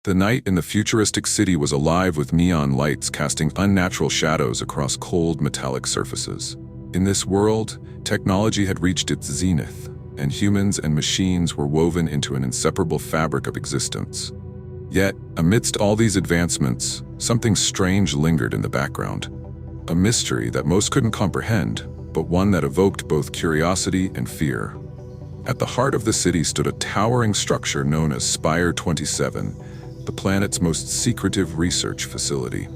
The night in the futuristic city was alive with neon lights casting unnatural shadows across cold metallic surfaces. In this world, technology had reached its zenith, and humans and machines were woven into an inseparable fabric of existence. Yet, amidst all these advancements, something strange lingered in the background. A mystery that most couldn't comprehend, but one that evoked both curiosity and fear. At the heart of the city stood a towering structure known as Spire 27, the planet's most secretive research facility.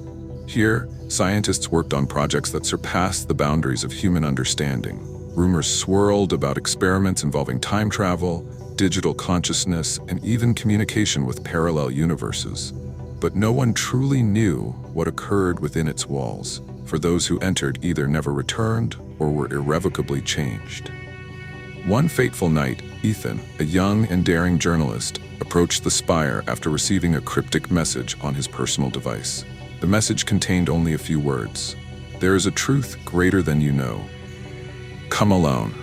Here, scientists worked on projects that surpassed the boundaries of human understanding. Rumors swirled about experiments involving time travel, digital consciousness, and even communication with parallel universes. But no one truly knew what occurred within its walls, for those who entered either never returned or were irrevocably changed. One fateful night, Ethan, a young and daring journalist, approached the Spire after receiving a cryptic message on his personal device. The message contained only a few words. "There is a truth greater than you know. Come alone."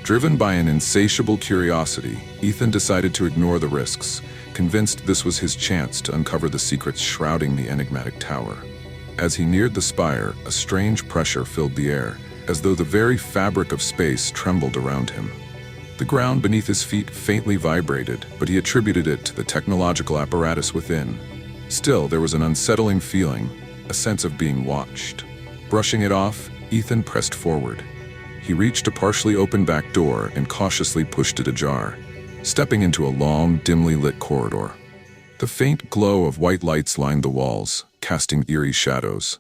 Driven by an insatiable curiosity, Ethan decided to ignore the risks, convinced this was his chance to uncover the secrets shrouding the enigmatic tower. As he neared the Spire, a strange pressure filled the air, as though the very fabric of space trembled around him. The ground beneath his feet faintly vibrated, but he attributed it to the technological apparatus within. Still, there was an unsettling feeling, a sense of being watched. Brushing it off, Ethan pressed forward. He reached a partially open back door and cautiously pushed it ajar, stepping into a long, dimly lit corridor. The faint glow of white lights lined the walls, casting eerie shadows.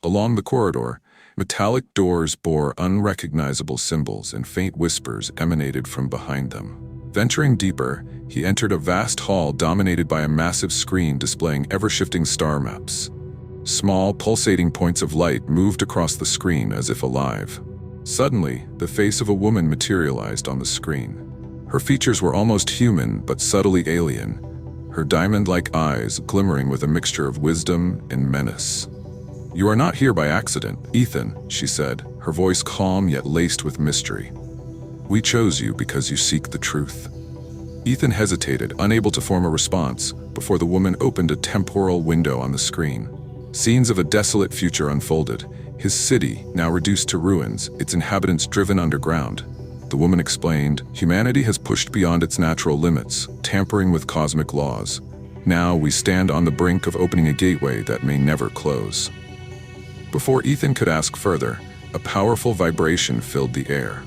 Along the corridor, metallic doors bore unrecognizable symbols and faint whispers emanated from behind them. Venturing deeper, he entered a vast hall dominated by a massive screen displaying ever-shifting star maps. Small, pulsating points of light moved across the screen as if alive. Suddenly, the face of a woman materialized on the screen. Her features were almost human, but subtly alien, her diamond-like eyes glimmering with a mixture of wisdom and menace. "You are not here by accident, Ethan," she said, her voice calm yet laced with mystery. "We chose you because you seek the truth." Ethan hesitated, unable to form a response, before the woman opened a temporal window on the screen. Scenes of a desolate future unfolded, his city, now reduced to ruins, its inhabitants driven underground. The woman explained, "Humanity has pushed beyond its natural limits, tampering with cosmic laws. Now we stand on the brink of opening a gateway that may never close." Before Ethan could ask further, a powerful vibration filled the air.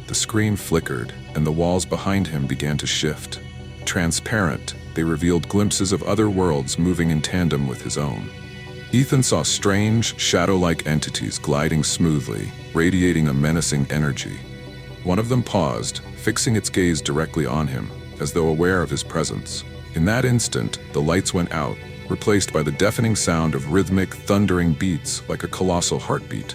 The screen flickered, and the walls behind him began to shift. Transparent, they revealed glimpses of other worlds moving in tandem with his own. Ethan saw strange, shadow-like entities gliding smoothly, radiating a menacing energy. One of them paused, fixing its gaze directly on him, as though aware of his presence. In that instant, the lights went out, replaced by the deafening sound of rhythmic, thundering beats like a colossal heartbeat.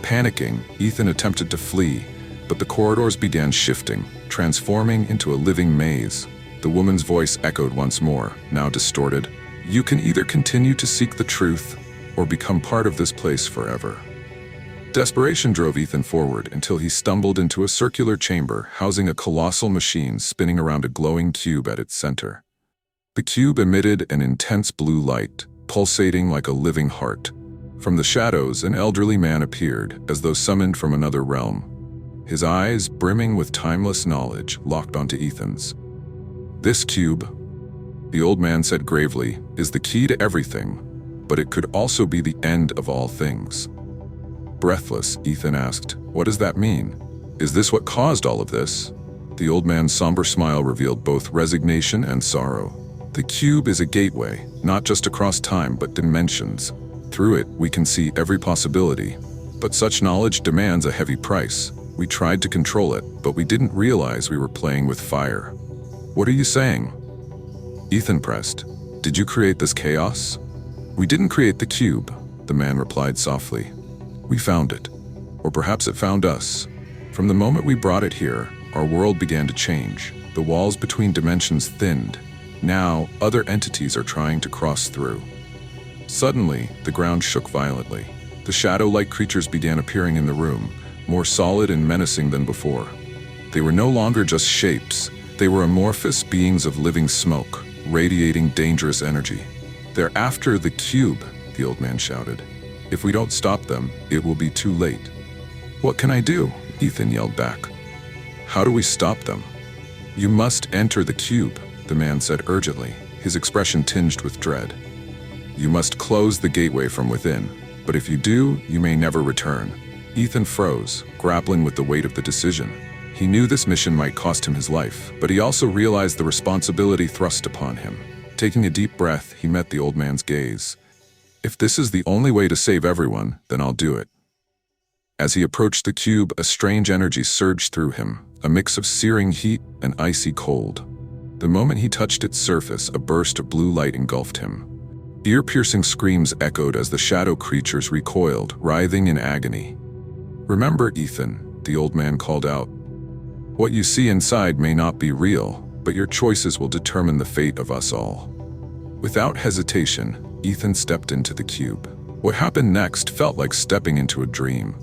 Panicking, Ethan attempted to flee, but the corridors began shifting, transforming into a living maze. The woman's voice echoed once more, now distorted. "You can either continue to seek the truth, or become part of this place forever." Desperation drove Ethan forward until he stumbled into a circular chamber housing a colossal machine spinning around a glowing cube at its center. The cube emitted an intense blue light, pulsating like a living heart. From the shadows, an elderly man appeared, as though summoned from another realm. His eyes, brimming with timeless knowledge, locked onto Ethan's. "This cube," the old man said gravely, "is the key to everything, but it could also be the end of all things." Breathless, Ethan asked, "What does that mean? Is this what caused all of this?" The old man's somber smile revealed both resignation and sorrow. "The cube is a gateway, not just across time but dimensions. Through it, we can see every possibility. But such knowledge demands a heavy price. We tried to control it, but we didn't realize we were playing with fire." "What are you saying?" Ethan pressed. "Did you create this chaos?" "We didn't create the cube," the man replied softly. "We found it. Or perhaps it found us. From the moment we brought it here, our world began to change. The walls between dimensions thinned. Now, other entities are trying to cross through." Suddenly, the ground shook violently. The shadow-like creatures began appearing in the room, more solid and menacing than before. They were no longer just shapes. They were amorphous beings of living smoke, radiating dangerous energy. "They're after the cube," the old man shouted. "If we don't stop them, it will be too late." "What can I do?" Ethan yelled back. "How do we stop them?" "You must enter the cube," the man said urgently, his expression tinged with dread. "You must close the gateway from within, but if you do, you may never return." Ethan froze, grappling with the weight of the decision. He knew this mission might cost him his life, but he also realized the responsibility thrust upon him. Taking a deep breath, he met the old man's gaze. "If this is the only way to save everyone, then I'll do it." As he approached the cube, a strange energy surged through him, a mix of searing heat and icy cold. The moment he touched its surface, a burst of blue light engulfed him. Ear-piercing screams echoed as the shadow creatures recoiled, writhing in agony. "Remember, Ethan," the old man called out. "What you see inside may not be real, but your choices will determine the fate of us all." Without hesitation, Ethan stepped into the cube. What happened next felt like stepping into a dream.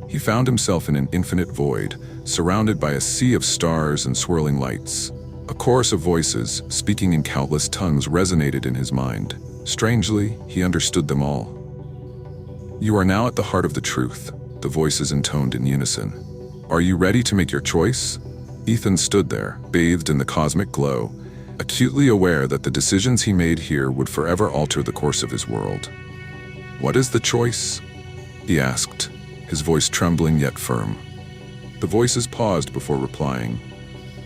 He found himself in an infinite void, surrounded by a sea of stars and swirling lights. A chorus of voices, speaking in countless tongues, resonated in his mind. Strangely, he understood them all. "You are now at the heart of the truth," the voices intoned in unison. "Are you ready to make your choice?" Ethan stood there, bathed in the cosmic glow, acutely aware that the decisions he made here would forever alter the course of his world. "What is the choice?" he asked, his voice trembling yet firm. The voices paused before replying.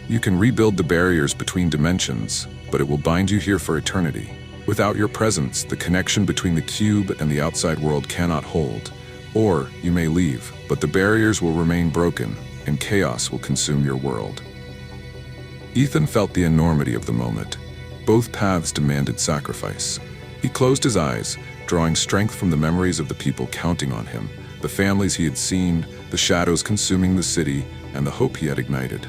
"You can rebuild the barriers between dimensions, but it will bind you here for eternity. Without your presence, the connection between the cube and the outside world cannot hold. Or you may leave, but the barriers will remain broken, and chaos will consume your world." Ethan felt the enormity of the moment. Both paths demanded sacrifice. He closed his eyes, drawing strength from the memories of the people counting on him, the families he had seen, the shadows consuming the city, and the hope he had ignited.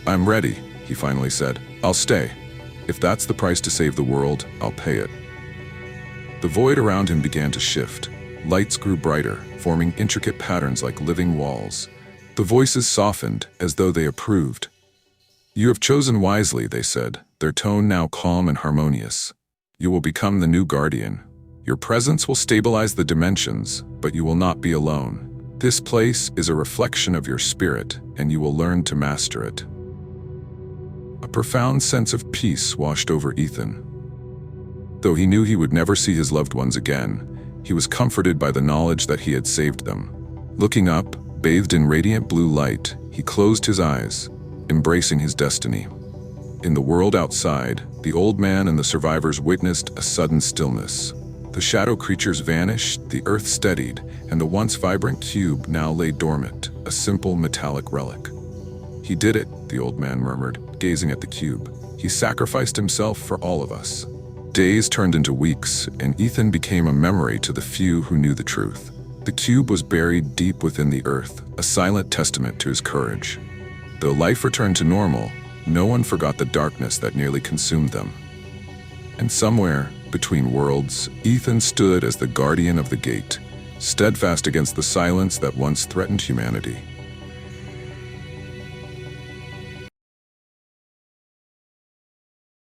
"I'm ready," he finally said. "I'll stay. If that's the price to save the world, I'll pay it." The void around him began to shift. Lights grew brighter, forming intricate patterns like living walls. The voices softened, as though they approved. "You have chosen wisely," they said, their tone now calm and harmonious. "You will become the new guardian. Your presence will stabilize the dimensions, but you will not be alone. This place is a reflection of your spirit, and you will learn to master it." A profound sense of peace washed over Ethan. Though he knew he would never see his loved ones again, he was comforted by the knowledge that he had saved them. Looking up, bathed in radiant blue light, he closed his eyes, embracing his destiny. In the world outside, the old man and the survivors witnessed a sudden stillness. The shadow creatures vanished, the earth steadied, and the once vibrant cube now lay dormant, a simple metallic relic. "He did it," the old man murmured, gazing at the cube. "He sacrificed himself for all of us." Days turned into weeks, and Ethan became a memory to the few who knew the truth. The cube was buried deep within the earth, a silent testament to his courage. Though life returned to normal, no one forgot the darkness that nearly consumed them. And somewhere, between worlds, Ethan stood as the guardian of the gate, steadfast against the silence that once threatened humanity.